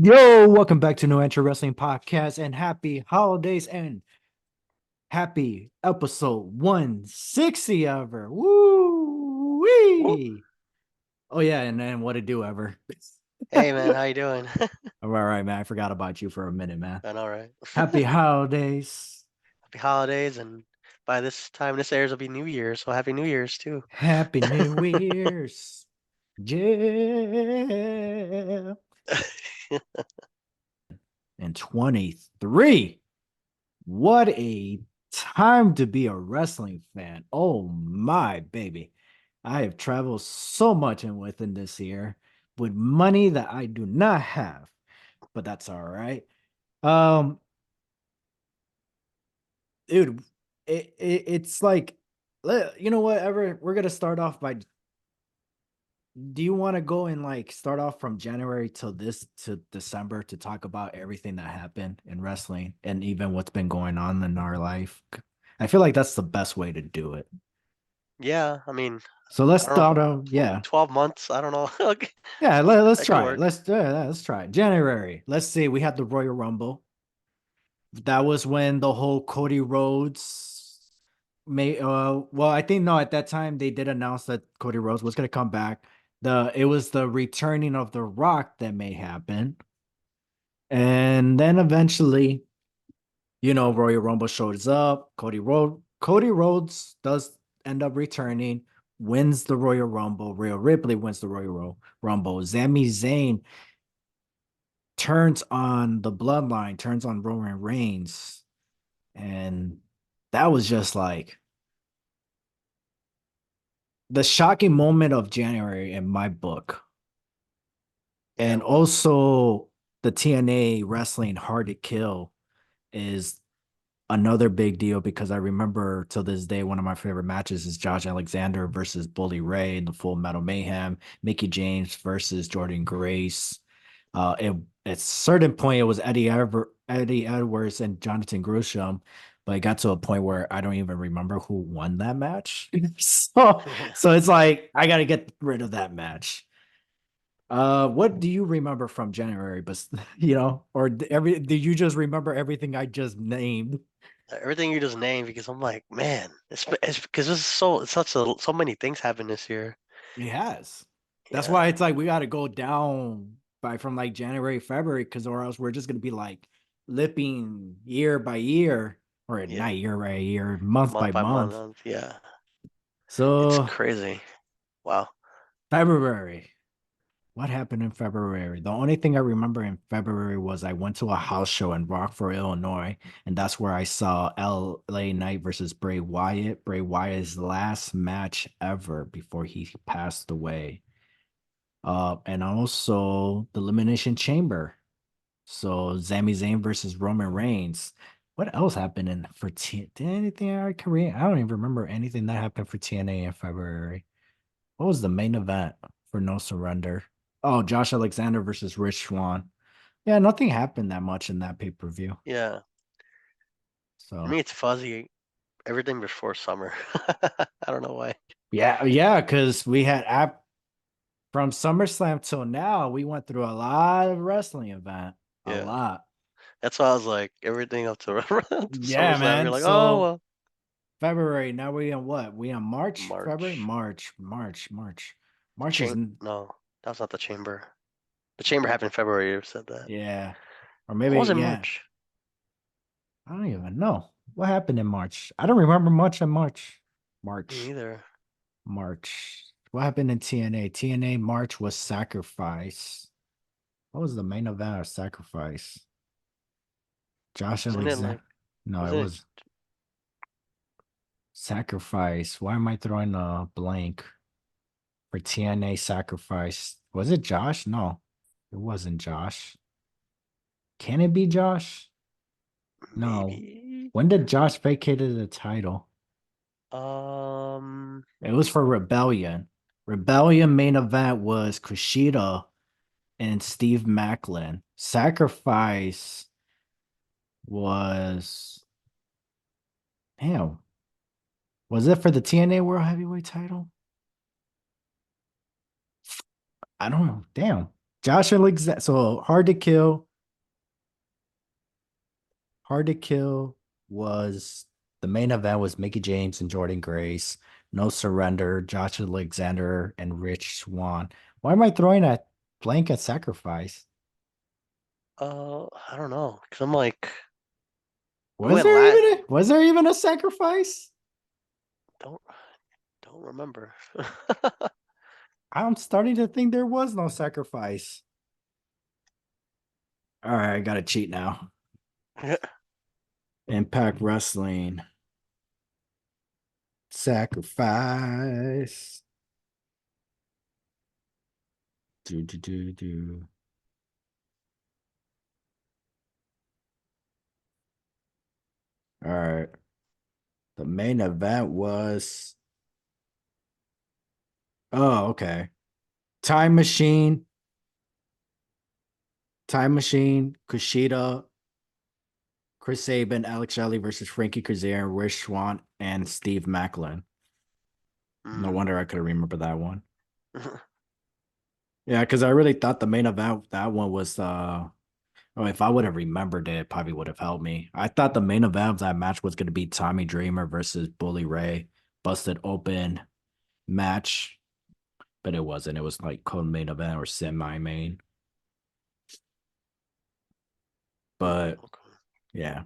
Yo, welcome back to No Entry Wrestling Podcast and happy holidays and happy episode 160 ever. Woo Well, wee. Oh yeah, and then what to do ever. hey man, how you doing? All right, man. I forgot about you for a minute, man. I know, right? Happy holidays. Happy holidays, and by this time this airs will be New Year's, so Happy New Year's too. Happy New Year's. Yeah. And 23. What a time to be a wrestling fan. Oh my baby. I have traveled so much in within this year with money that I do not have, but that's all right. Um, dude, it's like, you know what? Ever we're gonna start off by. Do you want to go and like start off from January till this to December to talk about everything that happened in wrestling and even what's been going on in our life? I feel like that's the best way to do it. Yeah, I mean, So let's I don't know, start out. Yeah. 12 months. I don't know. Okay, Yeah, let's that could try it. work. Let's try it. January. Let's see. We had the Royal Rumble. That was when the whole Cody Rhodes may well, I think no, at that time they did announce that Cody Rhodes was gonna come back. It was the returning of The Rock that may happen. And then eventually, Royal Rumble shows up. Cody Rhodes does end up returning, wins the Royal Rumble. Rhea Ripley wins the Rumble. Sami Zayn turns on the bloodline, turns on Roman Reigns. And that was just like the shocking moment of January in my book. Yeah, And it was. also the TNA wrestling Hard to Kill is another big deal because I remember till this day one of my favorite matches is Josh Alexander versus Bully Ray in the Full Metal Mayhem, Mickey James versus Jordan Grace. It at a certain point it was Eddie Edwards and Jonathan Gresham, but it got to a point where I don't even remember who won that match. so Yeah. so it's like I got to get rid of that match. What do you remember from January? But or do you just remember everything I just named? Everything you just named, because I'm like, man, it's because this is so many things happened this year. It has. That's Yeah, why it's like we got to go down by from like January, February, because or else we're just gonna be like lipping year by year, or yeah, not year by year, month by month by month. month. Yeah, it's So crazy. Wow. February. What happened in February? The only thing I remember in February was I went to a house show in Rockford, Illinois, and that's where I saw LA Knight versus Bray Wyatt. Bray Wyatt's last match ever before he passed away. And also the Elimination Chamber. So Sami Zayn versus Roman Reigns. What else happened in for did anything I can I don't even remember anything that happened for TNA in February. What was the main event for No Surrender? Oh, Josh Alexander versus Rich Swann. Yeah, nothing happened that much in that pay-per-view. Yeah, for So me it's fuzzy. Everything before summer. I don't know why. yeah, because we had app from SummerSlam till now, we went through a lot of wrestling event. A Yeah. lot. That's why I was like, everything up to, to Yeah, SummerSlam. You're man. like, oh, So well, February. Now we on what? We on March? February? March. March. March is No, that was not the chamber. The chamber happened in February. You said that. yeah. Or What maybe was in yeah. March? I don't even know. What happened in March? I don't remember much in March. Me March. neither. March. What happened in TNA? TNA March was Sacrifice. What was the main event of Sacrifice? Josh Wasn't it Alexander. like, No, it wasn't it was Sacrifice. Why am I throwing a blank for TNA Sacrifice? Was it Josh? No, it wasn't Josh. Can it be Josh? No. maybe? When did Josh vacated the title? Um, It was for Rebellion. Rebellion main event was Kushida and Steve Macklin. Sacrifice was damn. Was it for the TNA World Heavyweight title? I don't know. Damn. Josh Alexander. So Hard to Kill was the main event was Mickey James and Jordan Grace. No Surrender, Josh Alexander and Rich Swan. Why am I throwing a blank at Sacrifice? I don't know, because I'm like, we Was went there lat. even a sacrifice? Don't don't remember. I'm starting to think there was no sacrifice. All right, I gotta cheat now. Impact Wrestling. Sacrifice. Do do do do. All right. The main event was okay. Time Machine, Kushida, Chris Sabin, Alex Shelley versus Frankie Kazarian, Rich Swann, and Steve Macklin. No Mm. wonder I could remember that one. Yeah, because I really thought the main event that one was oh, if I would have remembered it, it probably would have helped me. I thought the main event of that match was gonna be Tommy Dreamer versus Bully Ray, busted open match, but it wasn't. It was like co-main event or semi-main. But Okay. yeah.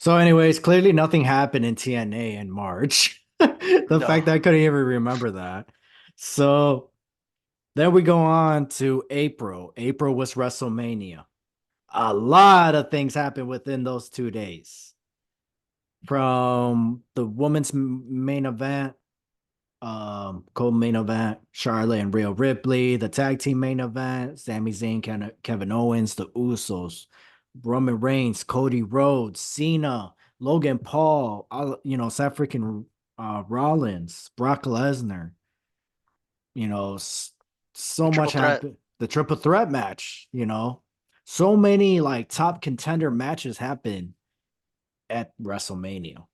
So, anyways, clearly nothing happened in TNA in March. The No. fact that I couldn't even remember that. So then we go on to April. April was WrestleMania. A lot of things happened within those 2 days. From the women's main event, co-main event, Charlotte and Rhea Ripley, the tag team main event, Sami Zayn, Kevin Owens, the Usos, Roman Reigns, Cody Rhodes, Cena, Logan Paul, Seth freaking Rollins, Brock Lesnar, you know, The so triple much threat. happened. The triple threat match, so many like top contender matches happen at WrestleMania.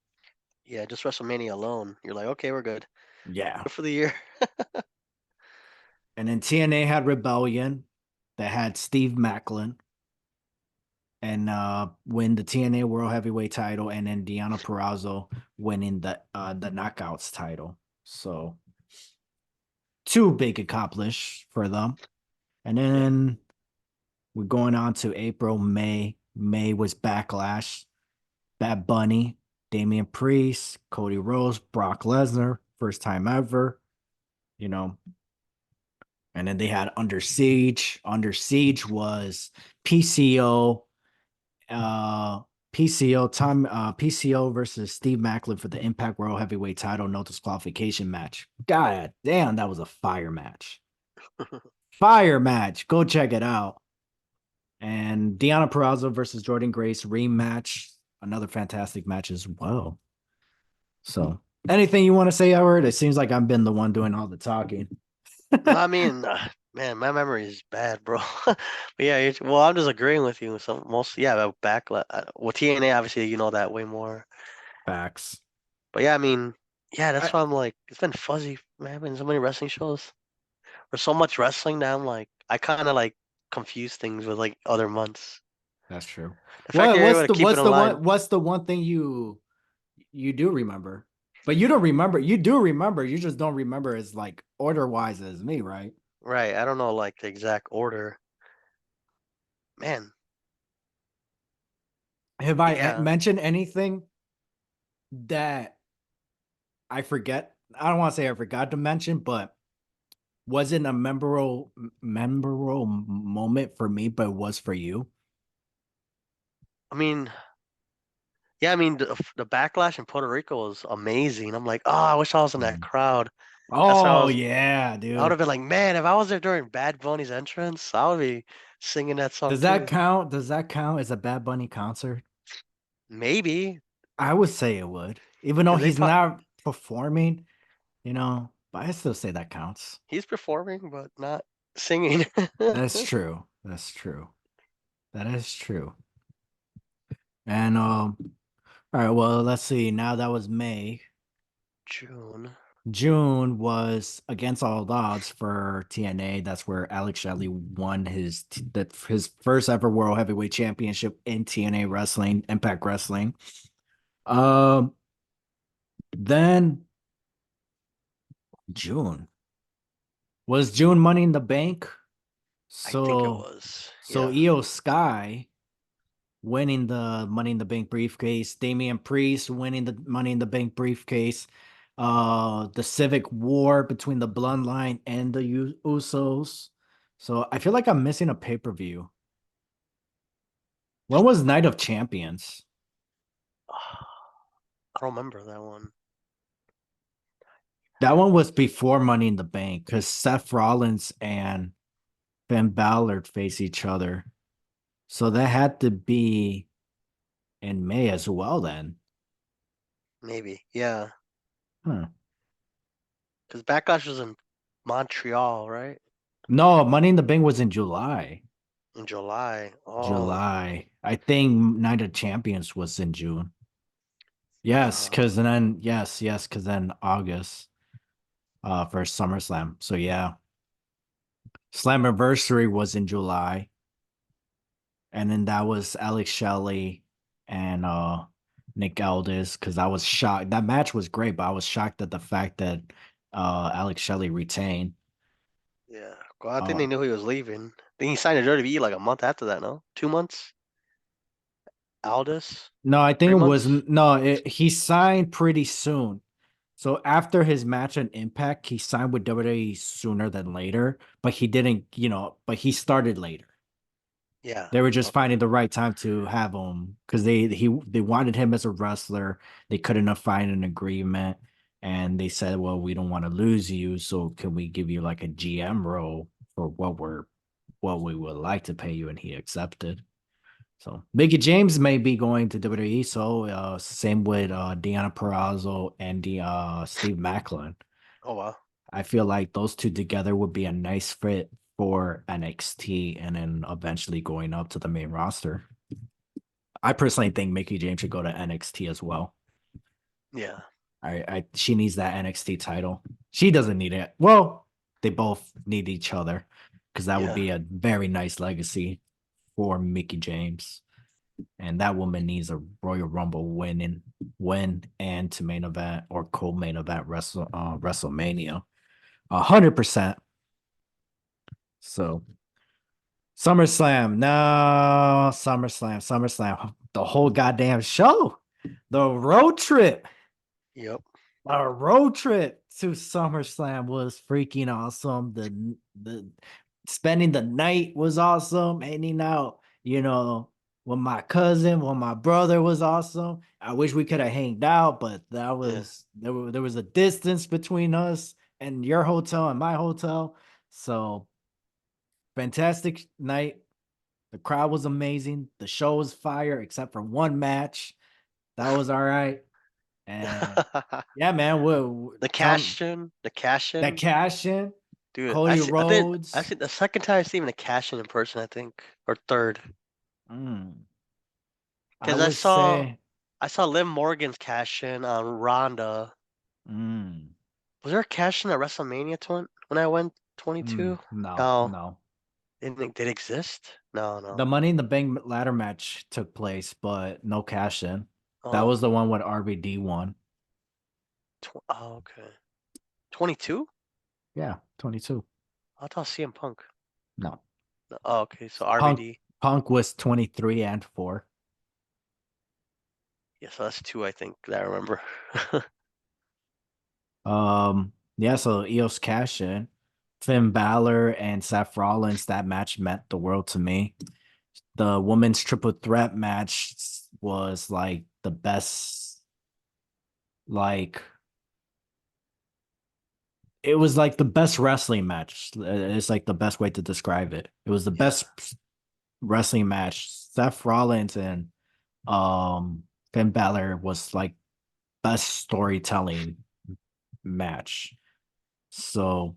Yeah, just WrestleMania alone. You're like, okay, we're good. Yeah. Good for the year. And then TNA had Rebellion that had Steve Macklin and win the TNA World Heavyweight title, and then Deanna Purrazzo winning the Knockouts title. So two big accomplish for them. And Yeah. then we're going on to April, May. May was Backlash, Bad Bunny, Damian Priest, Cody Rhodes, Brock Lesnar, first time ever, you know. And then they had Under Siege. Under Siege was PCO, uh PCO versus Steve Macklin for the Impact World Heavyweight title, no disqualification match. God damn, that was a fire match. Fire match. Go check it out. And Deanna Purrazzo versus Jordan Grace rematch. Another fantastic match as well. So anything you want to say, Edward? It seems like I've been the one doing all the talking. No, I mean, man, my memory is bad, bro. But yeah, well, I'm just agreeing with you. So most, yeah, about backlash. Well, TNA, obviously, you know that way more. Facts. But yeah, I mean, yeah, that's I, why I'm like, it's been fuzzy, man. Been so many wrestling shows. There's so much wrestling that I'm like, I kind of like confuse things with like other months. that's true. The fact that you're able to keep it in line, What's the one thing you do remember? But you don't remember. You do remember. You just don't remember as like order wise as me, right? right? I don't know like the exact order, man. Have I Yeah, mentioned anything that I forget? I don't want to say I forgot to mention, but wasn't a memorable moment for me, but was for you. I mean, yeah, I mean the backlash in Puerto Rico was amazing. I'm like, oh, I wish I was in that Mhm. crowd. That's what I Oh was. yeah, I would dude. have been like, man, if I was there during Bad Bunny's entrance, I would be singing that song Does that too. count? Does that count as a Bad Bunny concert? Maybe I would say it would, even though because he's not performing, but I still say that counts. he's performing but not singing. That's true. That's true. That is true. And all right, well, let's see. Now that was May. June. June was against all odds for TNA. That's where Alex Shelley won his first ever World Heavyweight Championship in TNA Wrestling, Impact Wrestling. Um, then June was June Money in the Bank. I think it So was. so Yeah, Io Sky winning the Money in the Bank briefcase, Damian Priest winning the Money in the Bank briefcase, the Civic War between the Bloodline and the Usos. So I feel like I'm missing a pay-per-view. When was Night of Champions? I don't remember that one. That one was before Money in the Bank because Seth Rollins and Finn Balor face each other. So that had to be in May as well then. Maybe. Yeah, Huh. because Backlash was in Montreal, right? No, Money in the Bank was in July. In July. Oh, July. I think Night of Champions was in June. Yes, uh, because then yes, because then August for SummerSlam. So yeah. Slammiversary was in July. And then that was Alex Shelley and Nick Aldis because I was shocked. That match was great, but I was shocked at the fact that Alex Shelley retained. yeah. Well, I think Uh they knew he was leaving. I think he signed to WWE like a month after that. No, 2 months. Aldis, no, I think three it was months. no, he signed pretty soon. So after his match on Impact, he signed with WWE sooner than later, but he didn't, but he started later. Yeah. They were just Okay. finding the right time to have him because they wanted him as a wrestler. They couldn't find an agreement, and they said, "Well, we don't want to lose you, so can we give you like a GM role for what we would like to pay you?" And he accepted. So Mickey James may be going to WWE. So same with Deanna Perrazzo and the Steve Macklin. Oh wow. I feel like those two together would be a nice fit for NXT and then eventually going up to the main roster. I personally think Mickey James should go to NXT as well. Yeah. She needs that NXT title. She doesn't need it. Well, they both need each other because that would Yeah. be a very nice legacy for Mickey James. And that woman needs a Royal Rumble win and to main event or co-main event WrestleMania. 100%. So SummerSlam. No, SummerSlam. The whole goddamn show. The road trip. Yep. Our road trip to SummerSlam was freaking awesome. The spending the night was awesome. Hanging out, with my cousin, with my brother was awesome. I wish we could have hanged out, but Yeah. there was a distance between us and your hotel and my hotel. So fantastic night. The crowd was amazing. The show was fire, except for one match. That was all right. And yeah, man, The Tom cash in. The cash that in. cash in, Dude, Cody I Rhodes. think the second time I've seen the cash in person, I think, or third, Mm, I because would say, I saw Liv Morgan's cash in on Ronda. mm, Was there a cash in at WrestleMania when I went 22? no, No, no. did it exist? No, The no. Money in the Bank ladder match took place, but no cash in. That Oh, was the one with RBD won. oh, okay. 22? Yeah, 22. I thought CM Punk. No. No, oh, okay, so Punk RVD. Punk was 23 and 4. Yeah, so that's two, I think, that I remember. Yeah, so EOS cash in. Finn Balor and Seth Rollins, that match meant the world to me. The women's triple threat match was like the best, like it was like the best wrestling match. It's like the best way to describe it. It was the Yeah, best wrestling match. Seth Rollins and Finn Balor was like best storytelling match. So,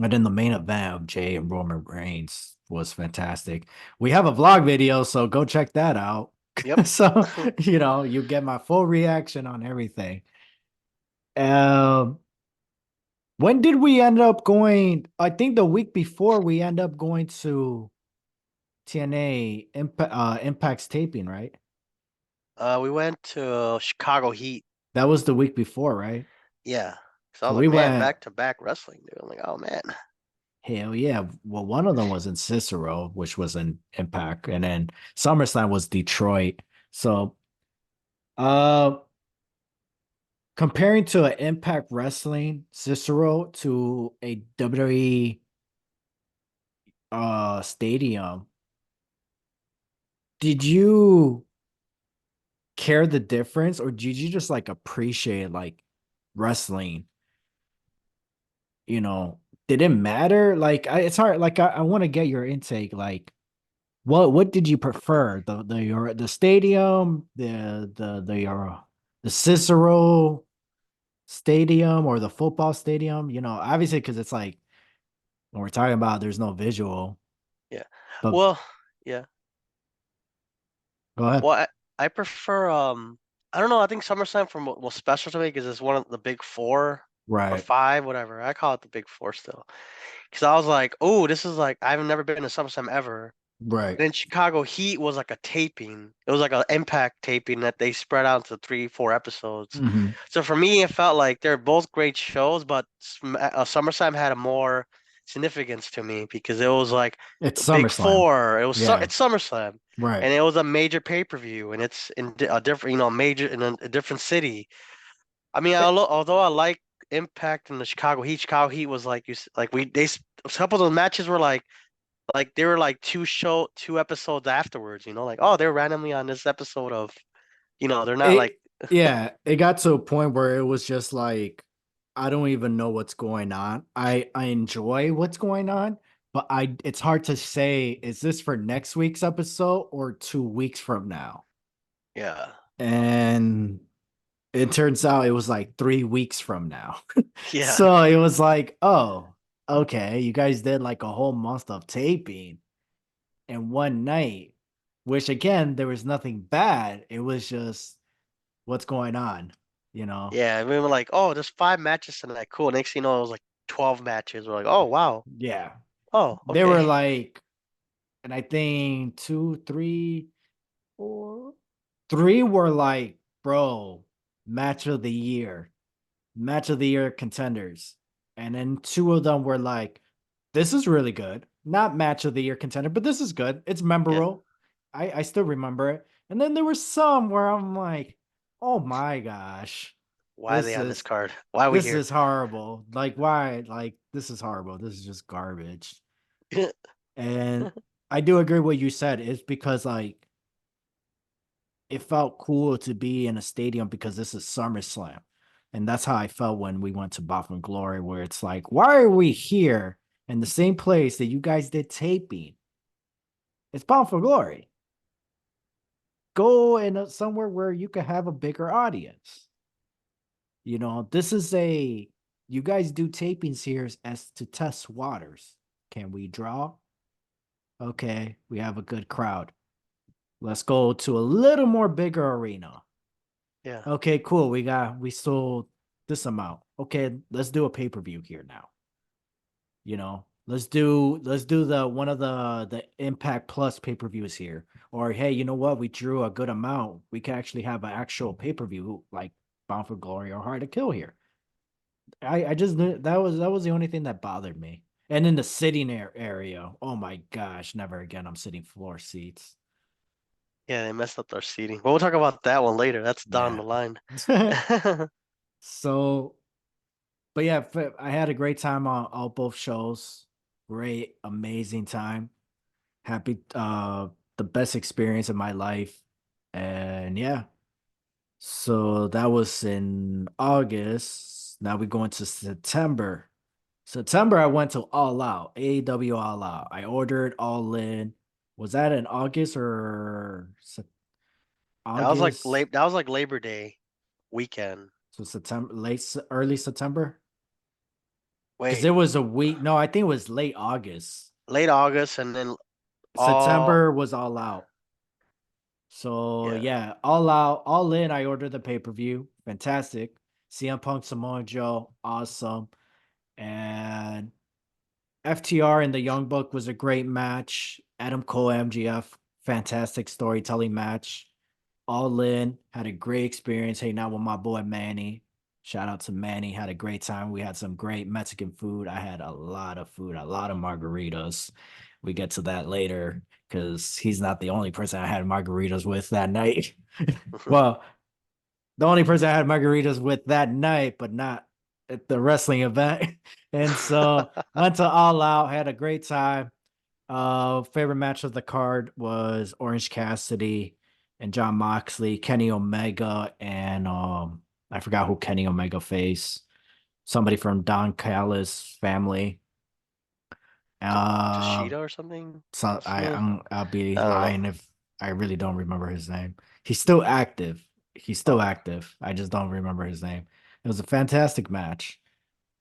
and then the main event of Jay and Roman Reigns was fantastic. We have a vlog video, so go check that out. yep. So, you get my full reaction on everything. Um, When did we end up going? I think the week before we end up going to TNA Impact's taping, right? We went to Chicago Heat. That was the week before, right? Yeah. So I So was we like, man, went, back to back wrestling, dude. I'm like, oh man. hell yeah. Well, one of them was in Cicero, which was an Impact, and then SummerSlam was Detroit. So, uh, comparing to an Impact Wrestling Cicero to a WWE stadium, did you care the difference, or did you just like appreciate like wrestling? You know, did it matter? Like, it's hard. Like, I want to get your intake. Like, what did you prefer? The stadium, the Cicero stadium, or the football stadium? You know, obviously because it's like when we're talking about there's no visual. Yeah. But Well, yeah. go ahead. Well, I prefer I don't know, I think SummerSlam from was special to me because it's one of the big four or Right, five, whatever. I call it the big four still. Because I was like, oh, this is like I've never been to SummerSlam ever. right. Then Chicago Heat was like a taping. It was like an Impact taping that they spread out into three, four episodes. Hmm. So for me, it felt like they're both great shows, but SummerSlam had a more significance to me because it was like It's the Big SummerSlam. Four. Yeah, It's SummerSlam, right. and it was a major pay-per-view, and it's in a different, major in a different city. I mean, although I like Impact and the Chicago Heat was like like a couple of those matches were like they were like two episodes afterwards, like, oh, they're randomly on this episode of, they're not It like, yeah, it got to a point where it was just like I don't even know what's going on. I enjoy what's going on, but I it's hard to say is this for next week's episode or 2 weeks from now. yeah, And it turns out it was like 3 weeks from now. yeah, So it was like, oh, okay, you guys did like a whole month of taping in one night, which again, there was nothing bad. It was just what's going on, you know? yeah. I mean, we're like, oh, there's 5 matches tonight. Cool. Next thing you know, it was like 12 matches. We're like, oh, wow. Yeah. Oh, They okay. were like, and I think two, three, four, three were like, bro, match of the year contenders. And then two of them were like, this is really good. Not match of the year contender, but this is good. It's Yeah. memorable. I still remember it. And then there were some where I'm like, oh my gosh, Why are they this on this is card? Why are we this here? is horrible. Like, why? Like, this is horrible. This is just garbage. And I do agree what you said. It's because like it felt cool to be in a stadium because this is SummerSlam. And that's how I felt when we went to Botham Glory, where it's like, why are we here in the same place that you guys did taping? It's Bound for Glory. Go in somewhere where you can have a bigger audience. You know, this is you guys do tapings here as to test waters. Can we draw? Okay, we have a good crowd. Let's go to a little more bigger arena. Yeah. Okay, cool. We sold this amount. Okay, let's do a pay-per-view here now. You know, let's do the one of the Impact Plus pay-per-views here. Or hey, you know what? We drew a good amount. We can actually have an actual pay-per-view like Bound for Glory or Hard to Kill here. I just knew that was the only thing that bothered me. And in the sitting area, oh my gosh, never again. I'm sitting floor seats. Yeah, they messed up their seating. But we'll talk about that one later. That's down Yeah. the line. So, but yeah, I had a great time on all both shows. Great, amazing time. Happy, the best experience of my life. And yeah, so that was in August. Now we go into September. September, I went to All Out, AEW All Out. I ordered All In. Was that in August or August? That was like Labor Day weekend. So September, early September? Because Wait, it was a week. No, I think it was late August. late August and then all September was All Out. So yeah. yeah, All Out, All In. I ordered the pay per view. Fantastic. CM Punk, Samoa Joe, awesome. And FTR and the Young Buck was a great match. Adam Cole, MGF, fantastic storytelling match. All in, had a great experience hanging out with my boy Manny. Shout out to Manny, had a great time. We had some great Mexican food. I had a lot of food, a lot of margaritas. We get to that later because he's not the only person I had margaritas with that night. Well, the only person I had margaritas with that night, but not at the wrestling event. And so went to All Out, had a great time. Favorite match of the card was Orange Cassidy and John Moxley, Kenny Omega, and I forgot who Kenny Omega faced. Somebody from Don Callis family. Uh, Toshida or something? so Smith? I'll be I don't know. lying if I really don't remember his name. He's still active. He's still Oh, active. I just don't remember his name. It was a fantastic match.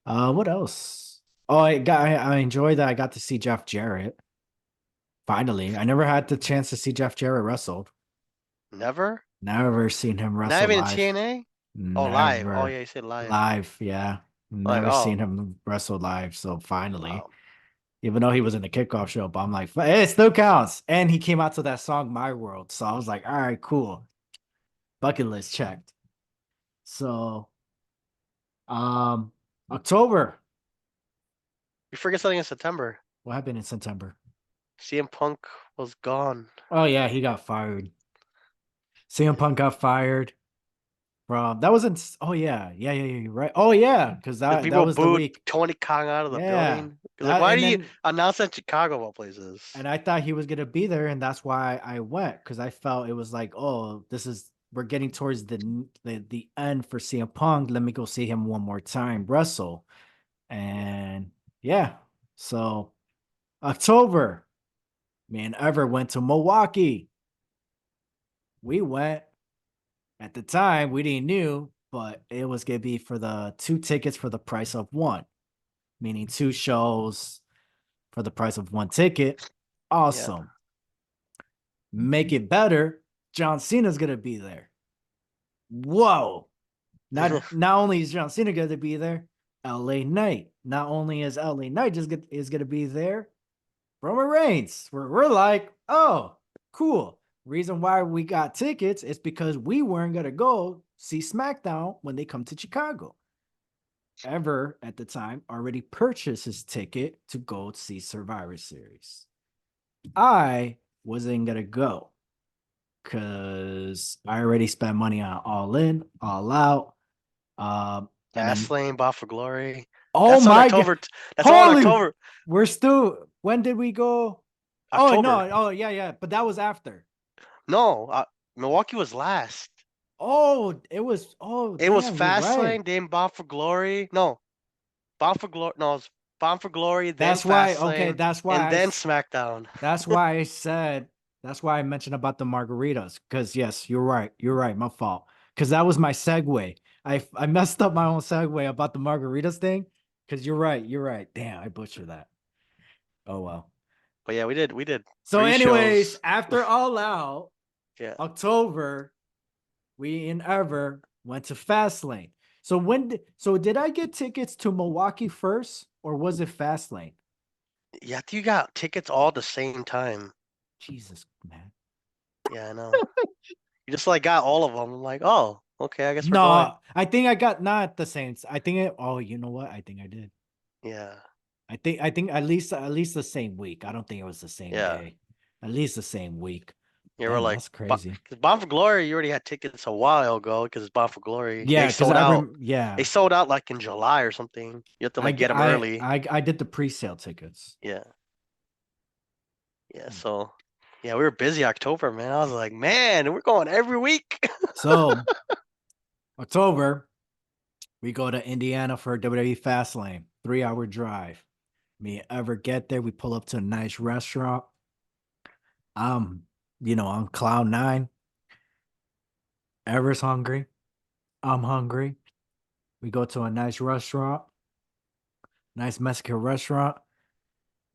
What else? Oh, I enjoyed that I got to see Jeff Jarrett. Finally, I never had the chance to see Jeff Jarrett wrestle. never? Never seen him Not wrestle even in live. TNA? Oh, live. Oh yeah, Never you said live. live. Yeah, Like, never seen oh, him wrestle live. So finally, wow. even though he was in the kickoff show, but I'm like, "Hey, it still counts." And he came out to that song "My World," so I was like, "All right, cool, bucket list checked." So, um, October. You forget something in September. What happened in September? CM Punk was gone. Oh yeah, he got fired. CM Yeah. Punk got fired. From that wasn't. Oh yeah, you're right. Oh yeah, because Because that people was the booed week. Tony Khan out of the Yeah, building. Because like, that why do and you then announce that in Chicago of all places? I thought he was gonna be there, and that's why I went because I felt it was like, oh, this is we're getting towards the end for CM Punk. Let me go see him one more time wrestle, Yeah. and yeah. So October, me and Ever went to Milwaukee. We went at the time we didn't knew, but it was gonna be for the two tickets for the price of one, meaning two shows for the price of one ticket. Yeah. Awesome. Make it better. John Cena's gonna be there. Whoa. Not only is John Cena gonna be there, LA Knight. Not only is LA Knight is gonna be there, Roman Reigns. We're like, oh, cool. Reason why we got tickets is because we weren't gonna go see SmackDown when they come to Chicago. Ever at the time already purchased his ticket to go see Survivor Series. I wasn't gonna go because I already spent money on All In, All Out. And then Fastlane, Bound for Glory. oh That's on my god, October. That's all in holy, October. we're still. When did we go? Oh no, October. oh yeah, but that was after. No, Milwaukee was last. Oh, it was. Oh It was damn, you're right. Fastlane, then Bound for Glory. No, Bound for Glory. No, it was Bound for Glory, then That's why. Okay, Fastlane, and then SmackDown. that's why I said. That's why I mentioned about the margaritas. Because yes, you're right. You're right. My fault. Because that was my segue. I messed up my own segue about the margaritas thing. Because you're right. You're right. Damn, I butchered that. Oh well. But yeah, we did So, three anyways, shows. after All Out, Yeah. October, we in Ever went to Fastlane. So did I get tickets to Milwaukee first, or was it Fastlane? Yeah, you got tickets all at the same time. Jesus, man. Yeah, I know. You just like got all of them. I'm like, oh, okay, I guess we're going. No, I think I got not the Saints. I think it. Oh, you know what? I think I did. Yeah, I think at least the same week. I don't think it was the same yeah. day. At least the same week. You were Damn, like, that's crazy. because Bound for Glory, you already had tickets a while ago because it's Bound for Glory. They Yeah, because sold out. They yeah, sold out like in July or something. You have to like get them early. I did the pre-sale tickets. Yeah, yeah. So, yeah, we were busy October, man. I was like, man, we're going every week. So October, we go to Indiana for WWE Fastlane, 3 hour drive. Me ever get there, we pull up to a nice restaurant. I'm, on cloud nine. Ever's hungry. I'm hungry. We go to a nice restaurant, nice Mexican restaurant.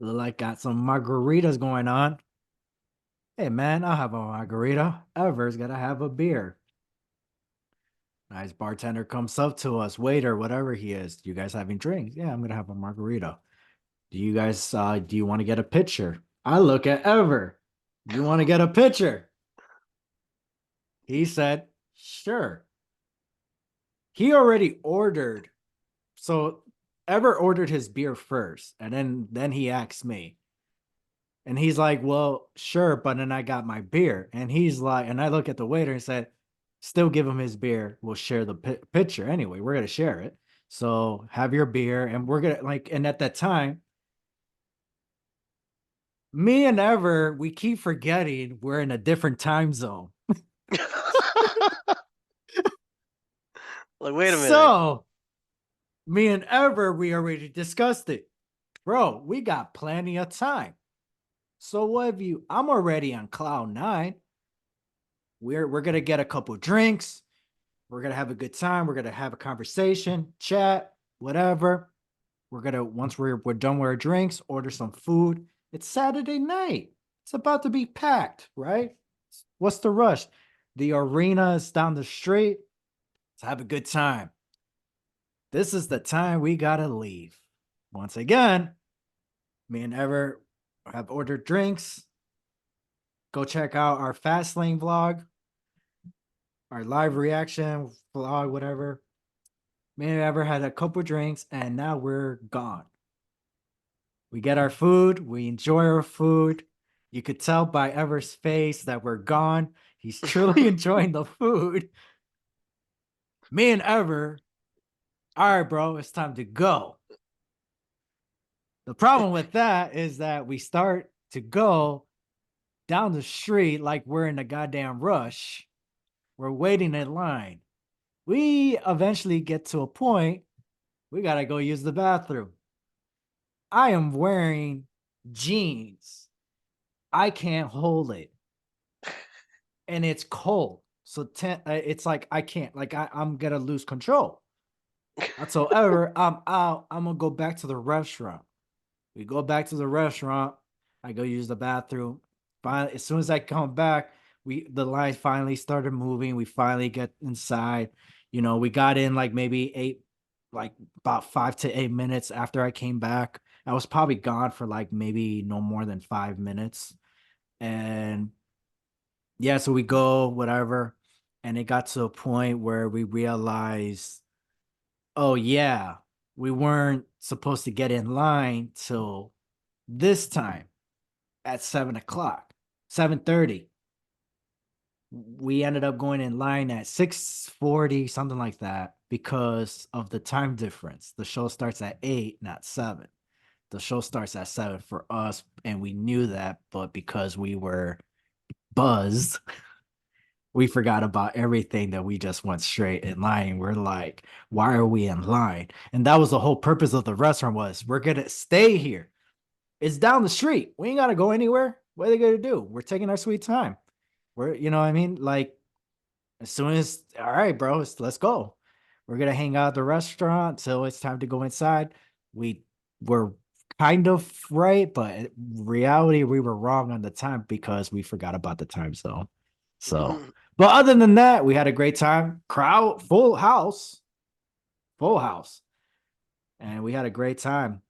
Look like got some margaritas going on. Hey man, I'll have a margarita. Ever's gotta have a beer. Nice bartender comes up to us, waiter, whatever he is. You guys having drinks? Yeah, I'm gonna have a margarita. Do you want to get a picture? I look at Ever. You want to get a picture? He said, sure. He already ordered. So Ever ordered his beer first, and then he asked me. And he's like, well, sure, but then I got my beer. And he's like, and I look at the waiter and said, still give him his beer. We'll share the pitcher anyway. We're gonna share it. So have your beer, and we're gonna like. And at that time, me and Ever, we keep forgetting we're in a different time zone. Like, wait a minute. So me and Ever, we already discussed it, bro. We got plenty of time. So what have you? I'm already on cloud nine. We're gonna get a couple drinks. We're gonna have a good time. We're gonna have a conversation, chat, whatever. We're gonna once we're done with our drinks, order some food. It's Saturday night. It's about to be packed, right? What's the rush? The arena is down the street. Let's have a good time. This is the time we gotta leave. Once again, me and Ever have ordered drinks. Go check out our fast lane vlog, our live reaction vlog, whatever. Me and Ever had a couple drinks, and now we're gone. We get our food, we enjoy our food. You could tell by Ever's face that we're gone. He's truly enjoying the food. Me and Ever, all right, bro, it's time to go. The problem with that is that we start to go down the street like we're in a goddamn rush. We're waiting in line. We eventually get to a point, we gotta go use the bathroom. I am wearing jeans. I can't hold it. And it's cold. So it's like I can't, like I'm gonna lose control. Whatsoever, I'm out. I'm gonna go back to the restaurant. We go back to the restaurant. I go use the bathroom. Finally, as soon as I come back, the line finally started moving. We finally get inside. We got in like maybe like about 5 to 8 minutes after I came back. I was probably gone for like maybe no more than 5 minutes. And yeah, so we go, whatever. And it got to a point where we realized, oh yeah, we weren't supposed to get in line till this time at 7 o'clock, 7:30. We ended up going in line at 6:40, something like that, because of the time difference. The show starts at 8, not 7. The show starts at 7 for us, and we knew that, but because we were buzzed, we forgot about everything that we just went straight in line. We're like, why are we in line? And that was the whole purpose of the restaurant was we're gonna stay here. It's down the street. We ain't gotta go anywhere. What are they gonna do? We're taking our sweet time. You know what I mean? Like as soon as all right, bro, let's go. We're gonna hang out at the restaurant till it's time to go inside. We were kind of right, but in reality, we were wrong on the time because we forgot about the time zone. So, but other than that, we had a great time. Crowd, full house, and we had a great time.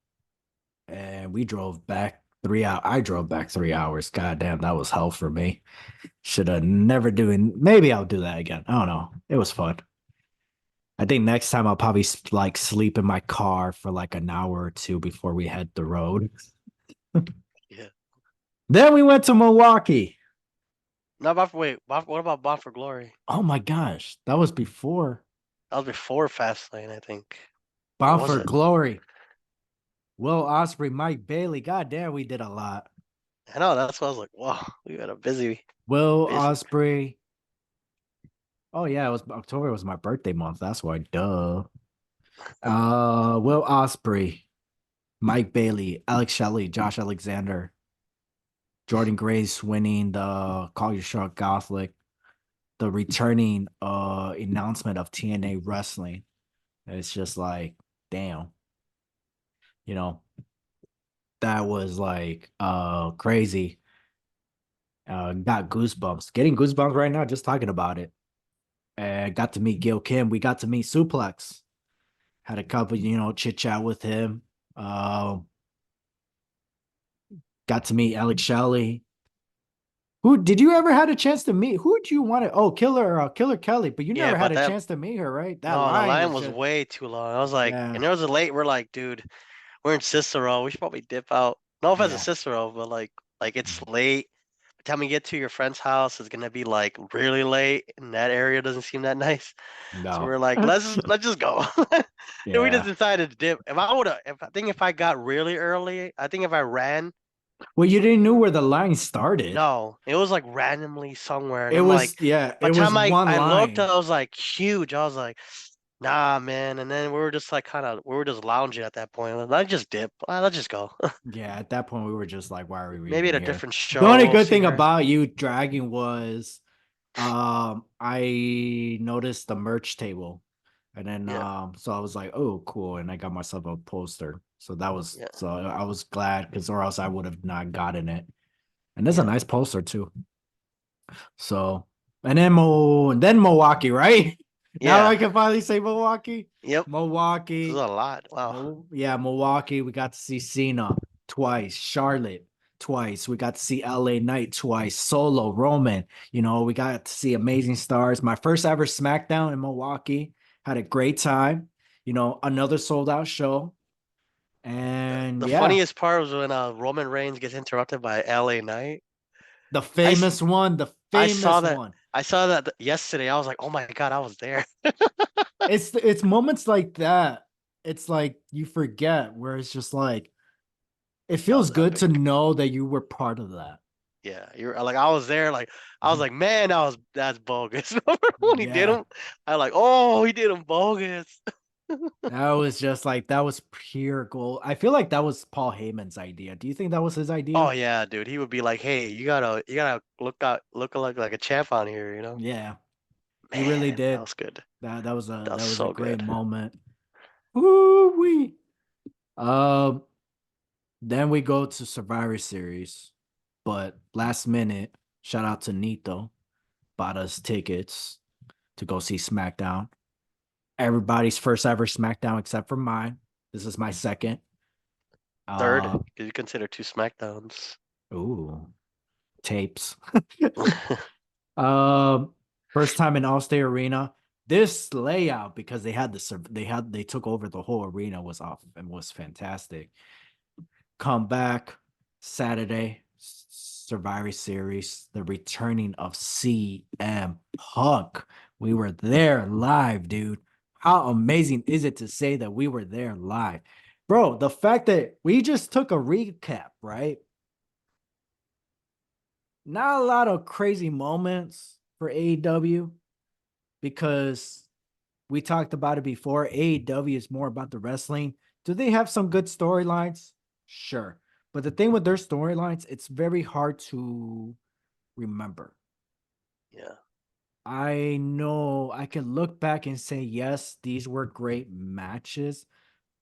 And we drove back 3 hours. I drove back 3 hours. God damn, that was hell for me. Should have never doing. Maybe I'll do that again. I don't know. It was fun. I think next time I'll probably like sleep in my car for like an hour or two before we head the road. Yeah. Then we went to Milwaukee. Not Bound for wait. What about Bound for Glory? Oh my gosh, that was before That was before Fastlane, I think. Or Bound was for it? Glory. Will Osprey, Mike Bailey. God damn, we did a lot. I know. That's why I was like, wow, we had a Will busy. Osprey. Oh yeah, it was October was my birthday month. That's why. Duh. Will Osprey, Mike Bailey, Alex Shelley, Josh Alexander, Jordan Grace winning the Call Your Shot Gothic, the returning announcement of TNA wrestling. It's just like, damn, you know, that was like crazy. Got goosebumps. Getting goosebumps right now just talking about it. and got to meet Gil Kim. We got to meet Suplex. Had a couple, chit chat with him. Um, got to meet Alex Shelley. Who did you ever had a chance to meet? Who did you want to? Oh, Killer Kelly, but you Yeah, never had but a that chance to meet her, right? That no, the line line was was just way too long. I was like, yeah, and there was a late. We're like, dude, we're in Cicero. We should probably dip out. No offense to yeah. Cicero, but like it's late. By the time we get to your friend's house, it's gonna be like really late, and that area doesn't seem that nice. So No. we're like, let's just go. And we just Yeah. decided to dip. If I would have, if I got really early, I think if I ran, Well, you didn't know where the line started. no, it was like randomly somewhere, and It I'm was like, yeah, by it the was time one I looked, line. I was like huge. I was like, nah, man. And then we were just like we were just lounging at that point. Let's just dip. Let's just go. Yeah, at that point we were just like, why are we Maybe even at a here? different The show only we'll good see thing her. about you dragging was I noticed the merch table. And then Yeah, so I was like, oh cool. And I got myself a poster. So that was yeah, so I was glad because or else I would have not gotten it. And there's a yeah, nice poster too. So and then Milwaukee, right? Now yeah. I can finally say Milwaukee. Yep. This is Milwaukee. a lot. Wow. Yeah, Milwaukee. We got to see Cena twice, Charlotte twice. We got to see LA Knight twice, Solo, Roman. We got to see Amazing Stars. My first ever SmackDown in Milwaukee. Had a great time. Another sold out show. And The yeah, funniest part was when Roman Reigns gets interrupted by LA Knight. the I, s- famous one, the I saw famous that. one. I saw that yesterday. I was like, oh my God, I was there. It's moments like that. It's like you forget where it's just like it That feels was good to epic. know that you were part of that. Yeah, you're like I was there. Like I was like, man, that's bogus. Remember when he did Yeah. him? I like, oh, he did him bogus. That was just like that was pure gold. I feel like that was Paul Heyman's idea. Do you think that was his Oh idea? yeah, dude. He would be like, hey, you gotta look like a champ on here. You know? Yeah, he really Man, that did. was good. That That was was a so great good. moment. Woo wee. Um, then we go to Survivor Series, but last minute, shout out to Nito, bought us tickets to go see SmackDown. Everybody's first ever SmackDown except for mine. This is my second. Third, Uh, because you consider two Smackdowns. ooh, tapes. Um, First time in Allstate Arena. This layout because they took over the whole arena was off and was fantastic. Come back Saturday Survivor Series, the returning of CM Punk. We were there live, dude. How amazing is it to say that we were there live? Bro, the fact that we just took a recap, right? Not a lot of crazy moments for AEW because we talked about it before. AEW is more about the wrestling. Do they have some good storylines? Sure. But the thing with their storylines, it's very hard to remember. Yeah, I know I can look back and say, yes, these were great matches,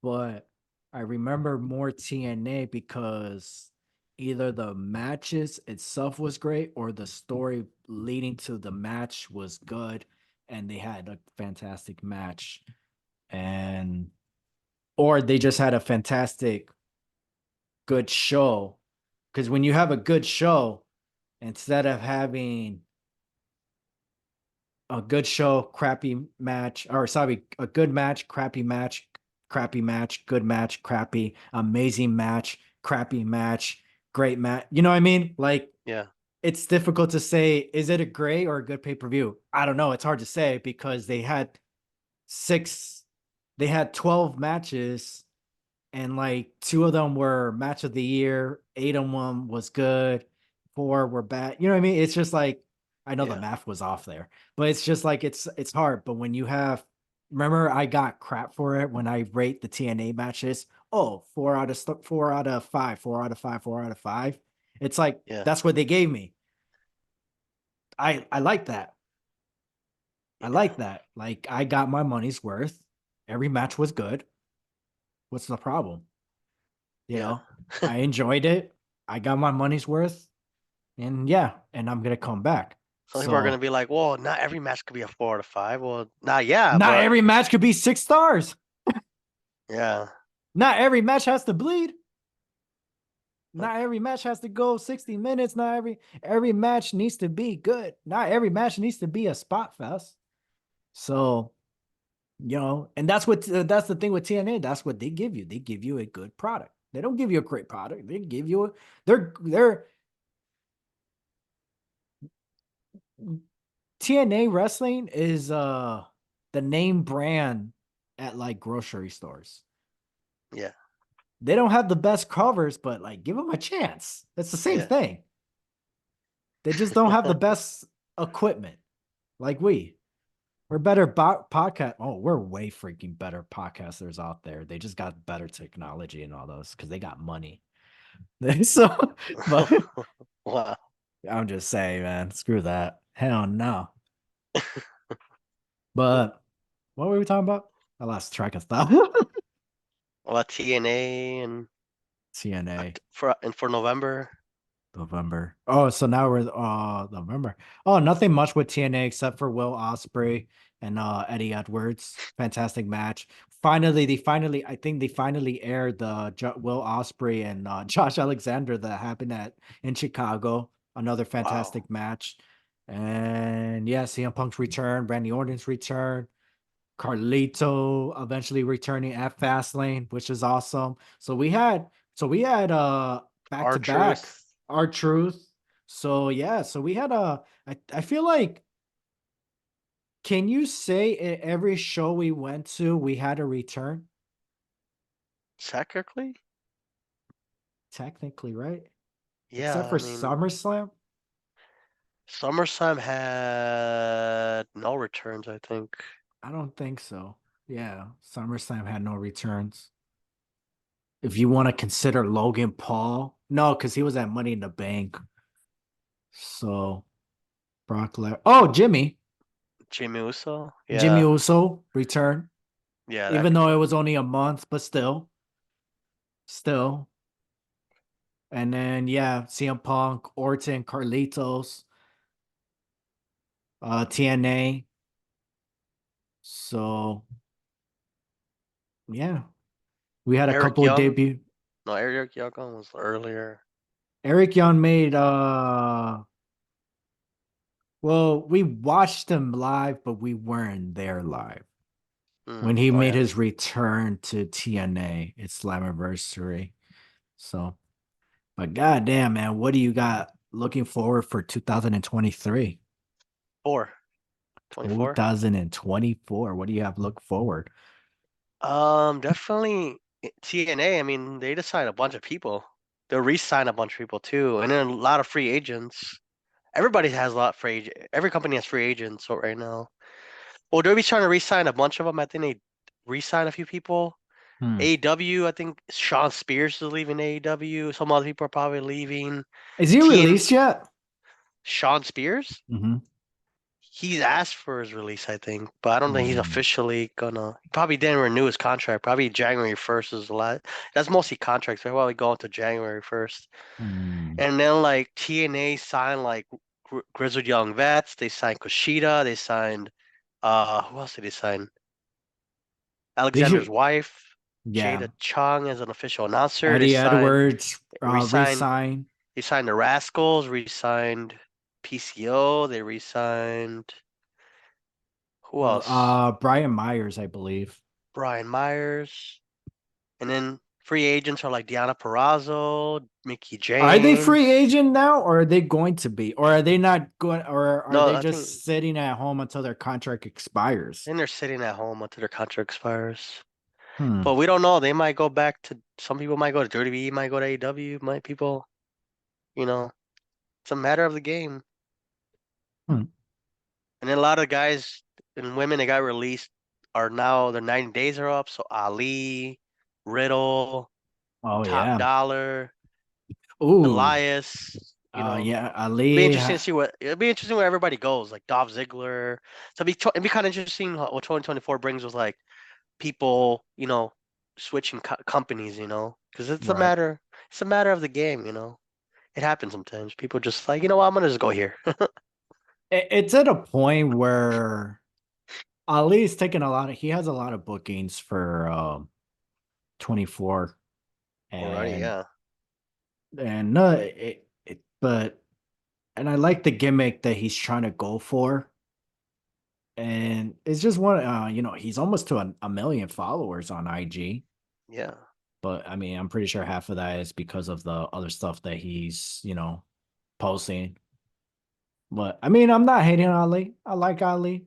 but I remember more TNA because either the matches itself was great or the story leading to the match was good and they had a fantastic match and or they just had a fantastic good show because when you have a good show instead of having a good show, crappy match, or sorry, a good match, crappy match, good match, crappy, amazing match, crappy match, great match. You know what I mean? Like yeah, it's difficult to say, is it a great or a good pay-per-view? I don't know. It's hard to say because six, they had 12 matches and like two of them were match of the year, eight of them was good, four were bad. You know what I mean? It's just like I know the yeah, math was off there, but it's just like it's hard. But when you have, remember, I got crap for it when I rate the TNA matches. Oh, 4 out of 5, 4 out of 5, 4 out of 5. It's like yeah, that's what they gave me. I like that. I yeah, like that. Like I got my money's worth. Every match was good. What's the problem? You yeah. know, I enjoyed it. I got my money's worth. And yeah, and I'm gonna come back. Some people are gonna So be like, well, not every match could be a 4 out of 5. Well, not yeah, not but every match could be 6 stars. yeah. Not every match has to bleed. Not every match has to go 60 minutes. Not every match needs to be good. Not every match needs to be a spot fest. So, and that's the thing with TNA. That's what they give you. They give you a good product. They don't give you a great product. They give you they're TNA wrestling is the name brand at like grocery stores. Yeah, They don't have the best covers, but like give them a chance. It's the same yeah. thing. They just don't have the best equipment like we. We're better podcast. Oh, we're way freaking better podcasters out there. They just got better technology and all those because they got money. So, but Wow. I'm just saying, man, screw that. Hell no. But what were we talking about? I lost track of stuff. About TNA and TNA. for November. November. Oh, so now we're November. Oh, nothing much with TNA except for Will Ospreay and Eddie Edwards. Fantastic match. Finally, I think they finally aired the Will Ospreay and Josh Alexander that happened in Chicago. Another Wow. fantastic match. And yeah, CM Punk's return, Randy Orton's return, Carlito eventually returning at Fastlane, which is awesome. So we had back Our to back truth. our truth. So yeah, so we had I feel like, can you say at every show we went to we had a return? Technically, Technically, right? Except yeah. I for mean, SummerSlam? SummerSlam had no returns, I think. I don't think so. Yeah, SummerSlam had no returns. If you want to consider Logan Paul, no, because he was at Money in the Bank. So Oh, Jimmy Uso, Jimmy yeah, Uso return, yeah, that even could though it be. was only a month, but still. And then yeah, CM Punk, Orton, Carlitos, TNA. So yeah, we had a Eric couple of Young, debut. no, Eric Young was earlier. Eric Young made well, we watched him live, but we weren't there live. When he Oh made yeah, his return to TNA, its Slammiversary. So, but goddamn, man, what do you got looking forward for 2023? 24. 2024. What do you have look forward? Definitely TNA. I mean, they just signed a bunch of people. They'll re-sign a bunch of people too, and then a lot of free agents. Everybody has a lot of free agent. Every company has free agents so right now. Well, they'll be trying to re-sign a bunch of them. I think they re-sign a few people. Hmm. AEW, I think Sean Spears is leaving AEW. Some other people are probably leaving. Is he TN released yet? Sean Spears, Mm-hmm. he's asked for his release, I think, but I don't think he's Hmm. officially gonna. He probably didn't renew his contract. Probably January 1st is a lot. That's mostly contracts. They're probably going to January 1st. Hmm. And then like TNA signed like Grizzled Young Vets. They signed Kushida. They signed who else did they sign? Did Alexander's you? wife, Yeah. Jada Chung as an official announcer. They Eddie signed Edwards re-signed re-sign. they signed the Rascals, re-signed PCO, they re-signed who else? Brian Myers, I believe. Brian Myers. And then free agents are like Deanna Perrazzo, Mickey Are they free James. agent now, or are they going to be, or are they not going, or are No, they I think just sitting at home until their contract expires? then they're sitting at home until their contract expires. Hmm. But we don't know. They might go back to some people might go to WWE, might go to AEW, might people, you know, it's a matter of the game. Hmm. And then a lot of guys and women that got released are now their 90 days are up. So Ali, Riddle, Oh Top yeah. Dollar, Ooh. Elias, Yeah. It'd be Ali. interesting to see what it'd be interesting where everybody goes, like Dolph Ziggler. So it'd be kind of interesting what 2024 brings with like people, switching companies, because Right. it's a matter of the game. It happens sometimes. People just like, I'm gonna just go here. It's at a point where Ali's taking a lot of he has a lot of bookings for 24 Alrighty, and yeah, no but and I like the gimmick that he's trying to go for. And it's just one he's almost to a million followers on IG. yeah, But I mean, I'm pretty sure half of that is because of the other stuff that he's, posting. But I mean, I'm not hating on Ali. I like Ali.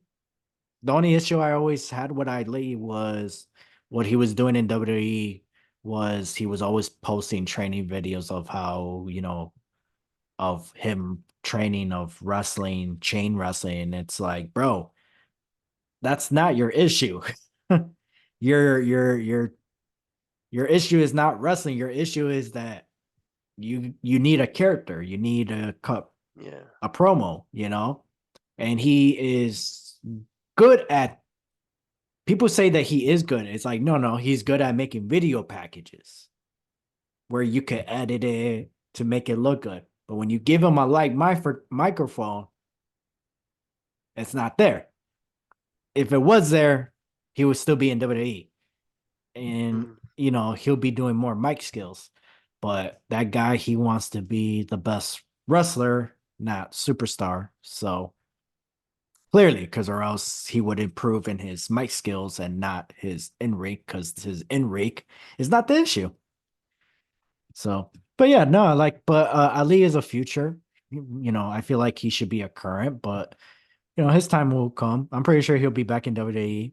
The only issue I always had with Ali was what he was doing in WWE was he was always posting training videos of how, of him training of wrestling, chain wrestling. It's like, bro, that's not your issue. your your your your issue is not wrestling. Your issue is that you need a character. You need yeah. a promo, and he is good at people say that he is good. It's like, no, he's good at making video packages where you can edit it to make it look good. But when you give him a microphone, it's not there. If it was there, he would still be in WWE. And Mm. he'll be doing more mic skills. But that guy, he wants to be the best wrestler, not superstar. So clearly, because or else he would improve in his mic skills and not his in rake, because his in rake is not the issue. So, but yeah, no, but Ali is a future. I feel like he should be a current, but his time will come. I'm pretty sure he'll be back in WWE,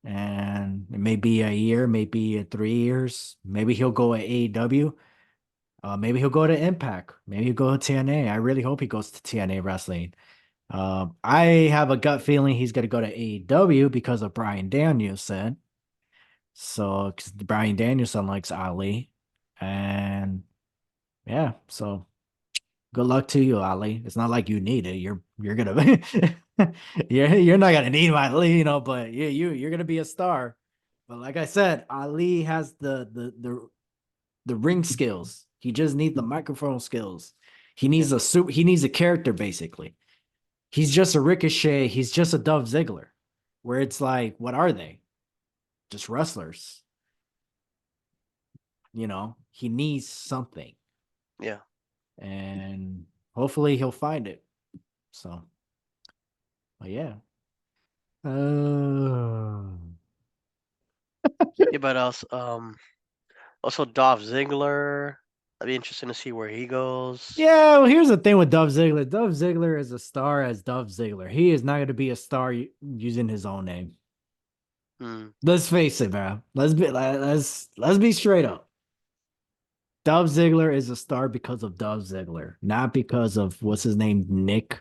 and it may be a year, maybe 3 years. Maybe he'll go at AEW. Maybe he'll go to Impact. Maybe he'll go to TNA. I really hope he goes to TNA Wrestling. I have a gut feeling he's going to go to AEW because of Brian Danielson. So, because Brian Danielson likes Ali, and yeah, so good luck to you, Ali. It's not like you need it. You're gonna you're not gonna need my but you're gonna be a star. But like I said, Ali has the ring skills. He just needs the microphone skills. Yeah, He needs a character basically. He's just a Ricochet. He's just a Dove Ziggler, where it's like, what are they? Just wrestlers. He needs something, yeah. and hopefully he'll find it. So, but yeah. Uh, Yeah, but also Dolph Ziggler. That'd be interesting to see where he goes. yeah, well, here's the thing with Dove Ziggler. Dove Ziggler is a star as Dove Ziggler. He is not going to be a star using his own name. Hmm. Let's face it, man. Let's be straight up. Dove Ziggler is a star because of Dove Ziggler, not because of what's his name, Nick.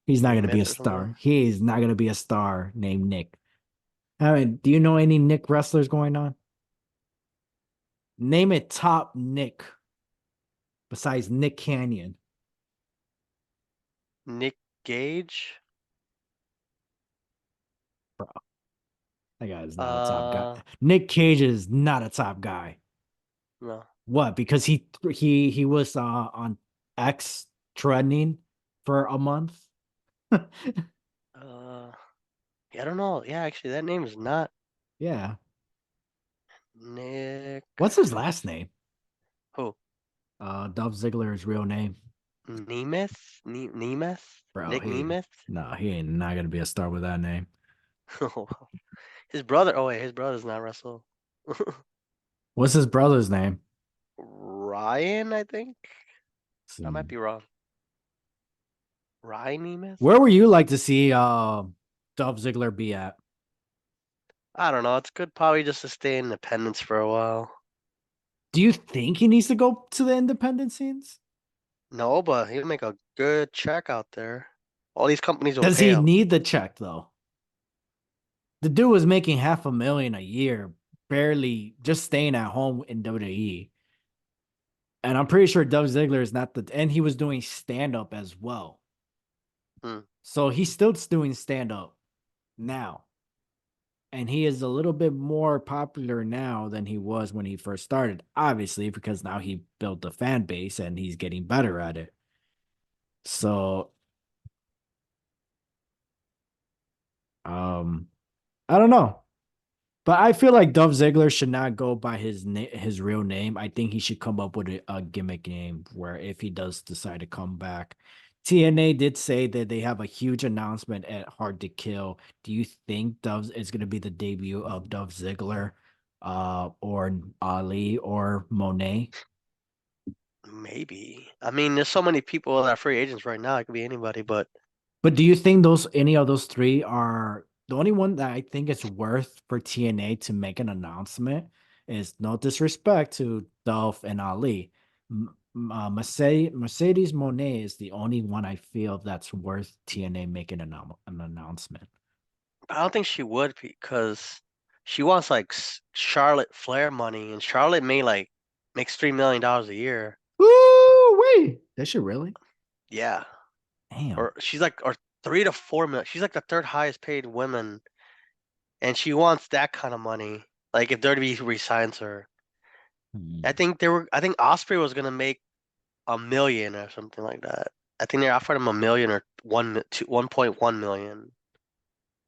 He's not going to be a Nemeth or something. star. He is not going to be a star named Nick. I mean, do you know any Nick wrestlers going on? Name it top Nick besides Nick Canyon. Nick Gage. Bro, that guy is not a top guy. Uh, Nick Cage is not a top guy. no. What? Because he was on X trending for a month. Uh, yeah, I don't know. Yeah, actually, that name is not Yeah. Nick. What's his last name? Who? Dolph Ziggler's real name. Nemeth? Nemeth? Bro, Nick he Nemeth? no, he ain't not gonna be a star with that name. His brother. Oh wait, his brother's not Russell. What's his brother's name? Ryan, I think. I might So, be wrong. Ryan Nemeth? where would you like to see Dolph Ziggler be at? I don't know. It's good probably just to stay in Independence for a while. Do you think he needs to go to the independent scenes? No, but he'll make a good check out there. All these companies will Does pay he him. need the check though? The dude was making 500,000 a year, barely just staying at home in WWE. And I'm pretty sure Dove Ziggler is not and he was doing stand up as well. Hmm. So he's still doing stand up now. And he is a little bit more popular now than he was when he first started, obviously, because now he built a fan base and he's getting better at it. So Um, I don't know. But I feel like Dolph Ziggler should not go by his real name. I think he should come up with a gimmick name where if he does decide to come back. TNA did say that they have a huge announcement at Hard to Kill. Do you think Dove is going to be the debut of Dolph Ziggler, or Ali or Monet? Maybe. I mean, there's so many people that are free agents right now. It could be anybody, but But do you think those any of those three are the only one that I think it's worth for TNA to make an announcement is no disrespect to Dolph and Ali. Mercedes Monet is the only one I feel that's worth TNA making an announcement. I don't think she would because she wants like Charlotte Flair money, and Charlotte makes $3 million a year. Ooh, wait. That should really? Yeah, Damn. or she's like or 3 to 4 million. She's like the third highest paid woman, and she wants that kind of money. Like if WWE resigns her, Hmm. I think Osprey was gonna make 1 million or something like that. I think they offered him 1 million or 1.1 million.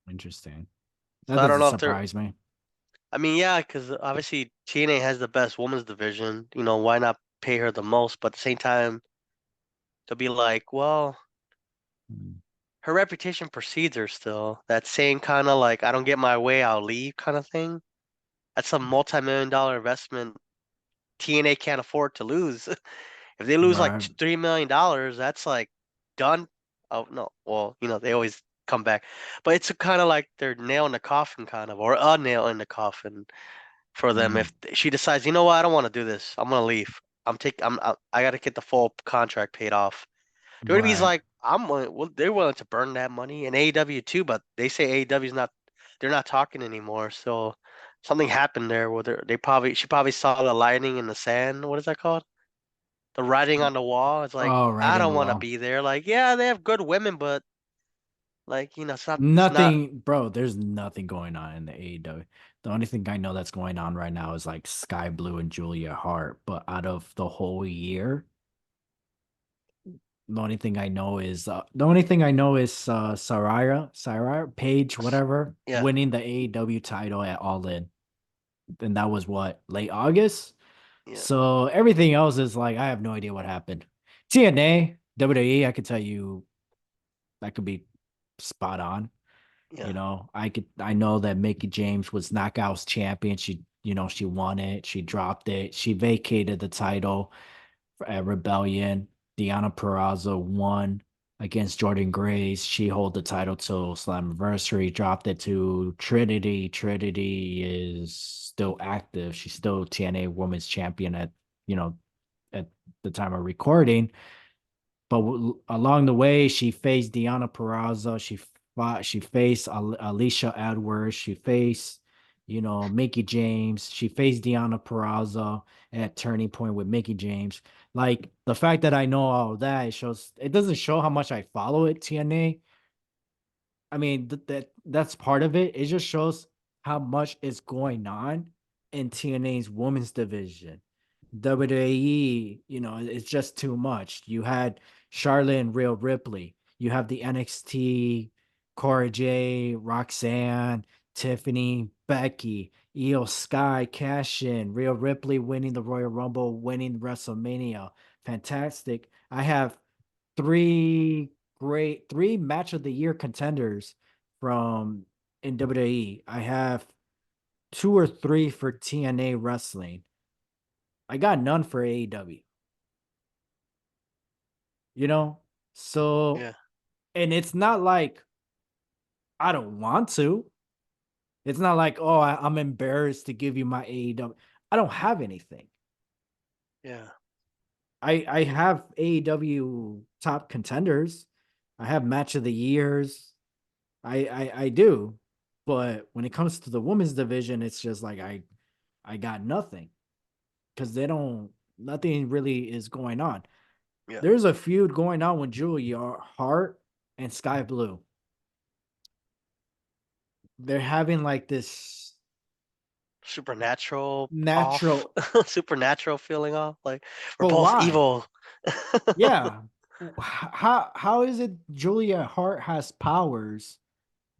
Interesting. That So I don't doesn't know if they're. surprise me. I mean, yeah, because obviously TNA has the best women's division. Why not pay her the most? But at the same time, they'll be like, well, Hmm. her reputation precedes her still. That same kind of like, I don't get my way, I'll leave kind of thing. That's a multi-million-dollar investment TNA can't afford to lose. If they lose like Right. $3 million, that's like done. Oh no, well, they always come back, but it's kind of like they're nail in the coffin, kind of, or a nail in the coffin for them. Mm. If she decides, you know what, I don't want to do this, I'm gonna leave. I gotta get the full contract paid off. WWE's Right. like, well, they're willing to burn that money, and AEW too, but they say AEW's not, they're not talking anymore. So something happened there where she probably saw the lightning in the sand. What is that called? The writing on the wall. It's like, Oh, right I in the don't want to wall. be there. Like, yeah, they have good women, but like, it's not. Nothing, bro. There's nothing going on in the AEW. The only thing I know that's going on right now is like Sky Blue and Julia Hart. But out of the whole year, the only thing I know is Saraya Page, whatever, Yeah, winning the AEW title at All In, and that was what, late August. yeah, So everything else is like I have no idea what happened. TNA, WWE, I could tell you that could be spot on. yeah, I know that Mickey James was Knockouts champion. She won it. She dropped it. She vacated the title at Rebellion. Deanna Purrazzo won against Jordan Grace. She hold the title till Slammiversary, dropped it to Trinity. Trinity is still active. She's still TNA Women's Champion you know, at the time of recording. But along the way, she faced Deanna Purrazzo. She faced Alicia Edwards. She faced, Mickey James. She faced Deanna Purrazzo at Turning Point with Mickey James. Like the fact that I know all of that, it doesn't show how much I follow it, TNA. I mean, that's part of it. It just shows how much is going on in TNA's women's division. WWE, it's just too much. You had Charlotte and Rhea Ripley. You have the NXT, Cora J, Roxanne, Tiffany, Becky, Io Sky, Cash In, Rhea Ripley winning the Royal Rumble, winning WrestleMania. Fantastic. I have three match of the year contenders from in WWE. I have two or three for TNA wrestling. I got none for AEW, you know? So, yeah, and it's not like I don't want to. It's not like, oh, I'm embarrassed to give you my AEW. I don't have anything. yeah, I have AEW top contenders. I have match of the years. I do. But when it comes to the women's division, it's just like I got nothing because they don't nothing really is going on. yeah. There's a feud going on with Julia Hart and Sky Blue. They're having like this Supernatural off, natural, supernatural feeling off. Like we're but both why? evil. Yeah. How is it Julia Hart has powers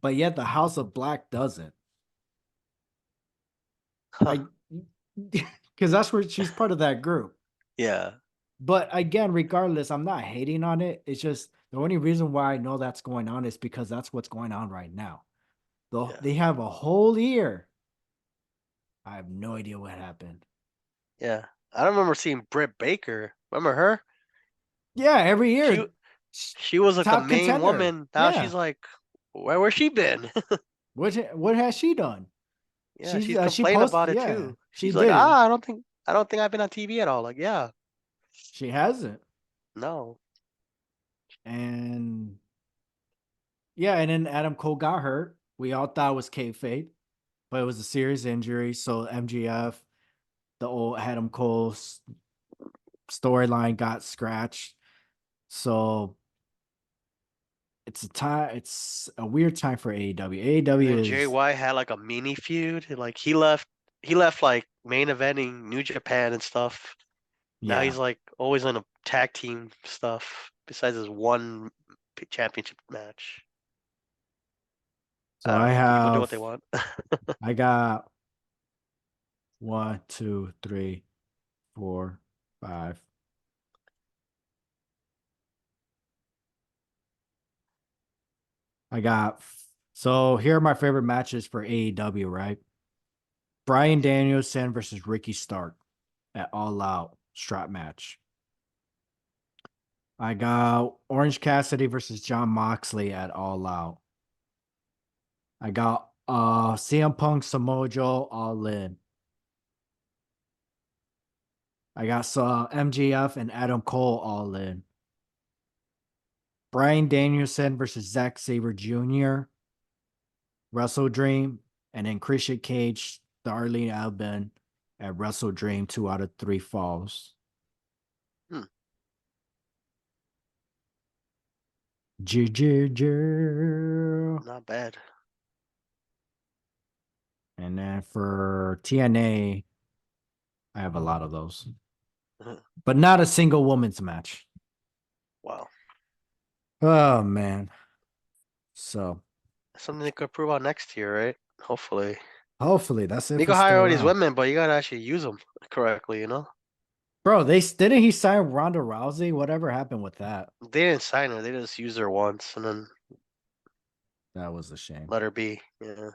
but yet the House of Black doesn't. Huh. I because that's where she's part of that group. Yeah. But again, regardless, I'm not hating on it. It's just the only reason why I know that's going on is because that's what's going on right now. Yeah. They have a whole year. I have no idea what happened. Yeah. I don't remember seeing Britt Baker. Remember her? Yeah, every She year, she was like the top main contender. woman. Now Yeah. she's like, where's she been? What has she done? Yeah, she's She complaining posted. about it Yeah, too. she She's like, did. I don't think I've been on TV at all. Like, yeah, She hasn't. no. And yeah, and then Adam Cole got hurt. We all thought it was kayfabe, but it was a serious injury. So MGF, the old Adam Cole storyline got scratched. So it's a weird time for AEW. And AEW then Jay is White had like a mini feud. Like he left like main eventing New Japan and stuff. Now yeah. he's like always in a tag team stuff. Besides his one championship match. So I don't I know. People do what have they want. I got one, two, three, four, five. I got so here are my favorite matches for AEW, right? Brian Danielson versus Ricky Stark at All Out strap match. I got Orange Cassidy versus John Moxley at All Out. I got CM Punk Samoa Joe All In. I got MGF and Adam Cole All In. Brian Danielson versus Zack Sabre Jr. Wrestle Dream, and then Christian Cage, Darlene Albin at Wrestle Dream 2 out of 3 falls. Hmm, GG. not bad. And then for TNA, I have a lot of those, but not a single woman's match. Wow. Oh man. So Something they could prove out next year, right? Hopefully. hopefully that's You if can it's hire still all these around. women, but you gotta actually use them correctly, you know? Bro, they didn't he sign Ronda Rousey? Whatever happened with that? They didn't sign her. They just used her once and then That was a shame. let her be. Yeah.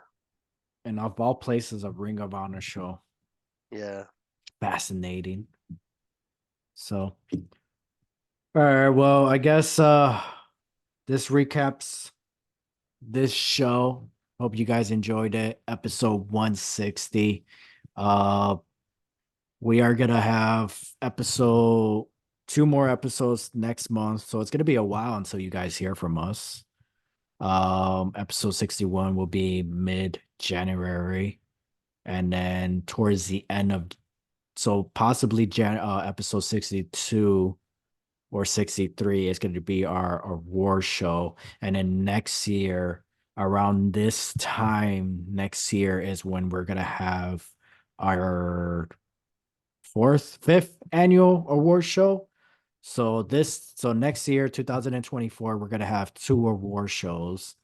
And of all places, a Ring of Honor show. Yeah. Fascinating. So all right, well, I guess this recaps this show. Hope you guys enjoyed it. Episode 160. Uh we are gonna have episode 2 more episodes next month. So it's gonna be a while until you guys hear from us. Episode 61 will be mid-January. And then towards the end of so possibly episode 62 or 63 is going to be our award show. And then next year, around this time next year is when we're going to have our fifth annual award show. So next year, 2024, we're going to have 2 award shows,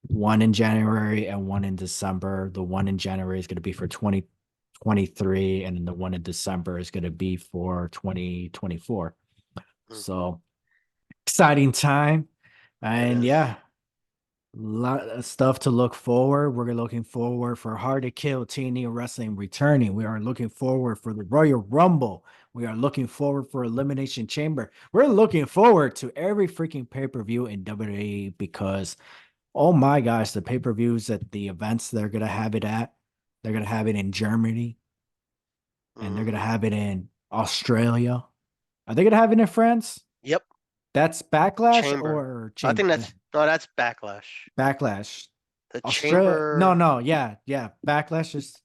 one in January and one in December. The one in January is going to be for 2023, and then the one in December is going to be for 2024. Mm, So exciting time. it And is. yeah, a lot of stuff to look forward. We're looking forward for Hard to Kill TNA Wrestling returning. We are looking forward for the Royal Rumble. We are looking forward for Elimination Chamber. We're looking forward to every freaking pay-per-view in WWE because oh my gosh, the pay-per-views at the events they're gonna have it at. They're gonna have it in Germany and they're gonna Hmm. have it in Australia. Are they gonna have it in France? Yep. That's Backlash Chamber. or I think Chamber? that's no, that's Backlash. Backlash. The Australia. No, Chamber. no, yeah, yeah. Backlash is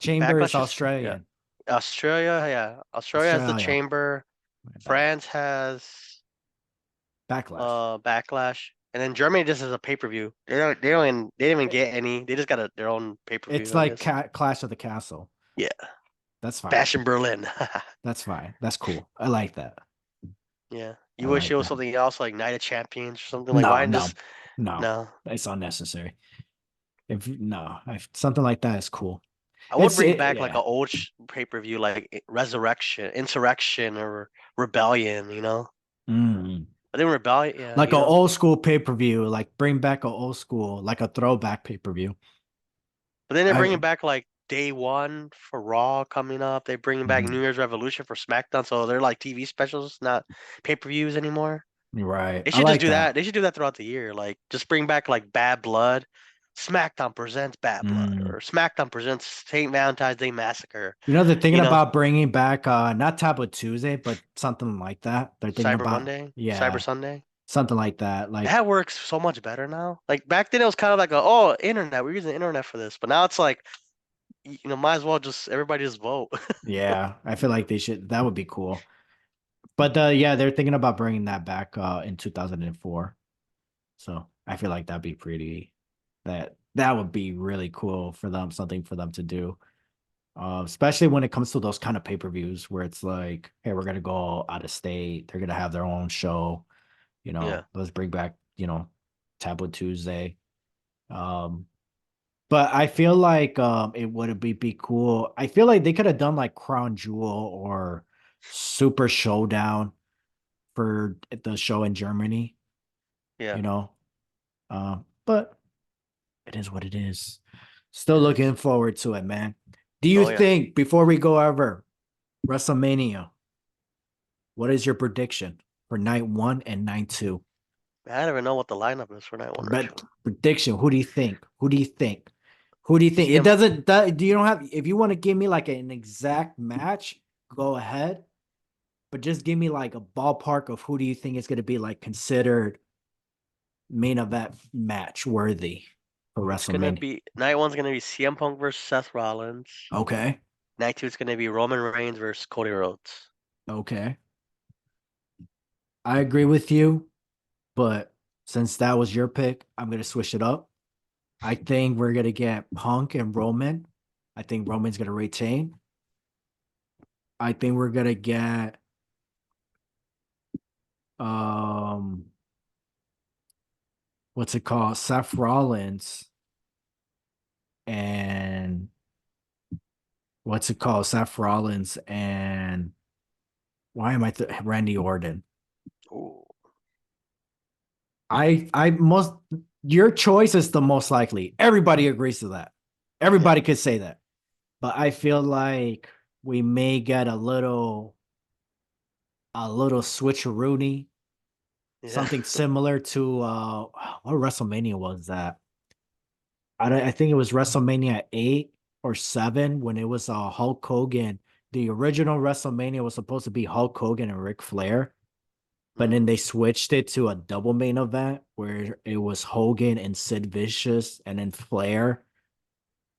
Chamber is Backlash is yeah. Australian. Australia, yeah. Australia has the Australia. Chamber. My bad. France has Backlash. Backlash. And then Germany just has a pay-per-view. They didn't even It- get any. They just got their own It's pay-per-view, I like guess. Clash of the Castle. Yeah. That's fine. Bash in Berlin. That's fine. That's cool. I like that. Yeah. I You wish it like was that. something else like Night of Champions or something like No, why no. just No, No. it's unnecessary. If no, something like that is cool. I would bring back like Yeah. an old pay-per-view like Resurrection, Insurrection, or Rebellion, you know? Mm. I think Rebellion, yeah, Like you an know. old school pay per view, like bring back an old school, like a throwback pay per view. But then they're I bringing back like Day One for Raw coming up. They're bringing back New Mhm. Year's Revolution for SmackDown, so they're like TV specials, not pay-per-views anymore. You're right. They I should just like do that. that. They should do that throughout the year. Like just bring back like Bad Blood. SmackDown presents Bad Blood, Mm. or SmackDown presents St. Valentine's Day Massacre. They're thinking You know, about bringing back not Tablet Tuesday, but something like that. They're thinking Cyber about Monday, Cyber yeah, Sunday. something like that. Like That works so much better now. Like back then, it was kind of like a, oh, internet. We're using the internet for this, but now it's like, might as well just everybody just vote. yeah, I feel like they should. That would be cool. But yeah, they're thinking about bringing that back in 2004. So I feel like that'd be pretty. That would be really cool for them. Something for them to do. Especially when it comes to those kind of pay-per-views where it's like, hey, we're gonna go out of state. They're gonna have their own show. Yeah, Let's bring back, Tablet Tuesday. Um, but I feel like it would be cool. I feel like they could have done like Crown Jewel or Super Showdown for the show in Germany, yeah, you know. But it is what it is. Still it is. looking forward to it, man. Do you Oh yeah, think before we go over WrestleMania, what is your prediction for night one and night two? I don't even know what the lineup is for night one, But Rachel. prediction, who do you think? Who do you think? Who do you think? It CM, doesn't that you don't have if you want to give me like an exact match, go ahead. But just give me like a ballpark of who do you think is going to be like considered main event match worthy for it's gonna WrestleMania. be night one's gonna be CM Punk versus Seth Rollins. Okay. Night two is gonna be Roman Reigns versus Cody Rhodes. Okay. I agree with you, but since that was your pick, I'm going to switch it up. I think we're going to get Punk and Roman. I think Roman's going to retain. I think we're going to get um what's it called? Seth Rollins and what's it called? Seth Rollins and why am Randy Orton? Ooh, I most your choice is the most likely. Everybody agrees to that. yeah, Everybody could say that. But I feel like we may get a little switcheroony, yeah. something similar to what WrestleMania was that? I think it was WrestleMania 8 or 7 when it was Hulk Hogan. The original WrestleMania was supposed to be Hulk Hogan and Ric Flair, but then Mm. they switched it to a double main event where it was Hogan and Sid Vicious and then Flair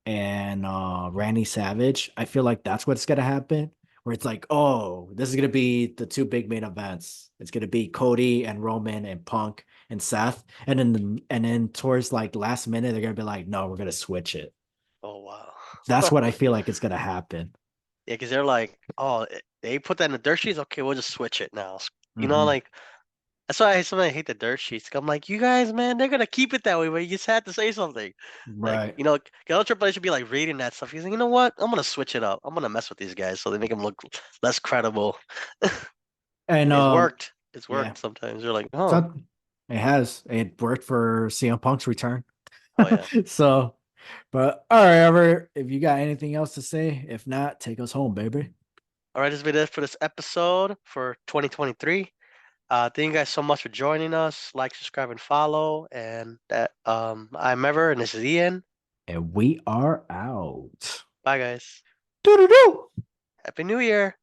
and Randy Savage. I feel like that's what's gonna happen. Where it's like, oh, this is gonna be the two big main events. It's gonna be Cody and Roman and Punk and Seth, and then towards like last minute, they're gonna be like, no, we're gonna switch it. Oh wow. That's what I feel like is gonna happen. Yeah, because they're like, oh, they put that in the dirt sheets. Okay, we'll just switch it now. Hmm. Like that's why somebody hate the dirt sheets. I'm like, you guys, man, they're gonna keep it that way, but you just had to say something. Like, Right. Triple H should be like reading that stuff. He's like, you know what? I'm gonna switch it up. I'm gonna mess with these guys so they make them look less credible. And It's worked. It's yeah, worked sometimes. You're like, oh, so it worked for CM Punk's return. oh yeah. So, but all right, Ever, if you got anything else to say, if not, take us home, baby. All right, this will be it for this episode for 2023. Thank you guys so much for joining us. Like, subscribe, and follow. And that I'm Ever, and this is Ian. And we are out. Bye, guys. Doo-doo-doo. Happy New Year.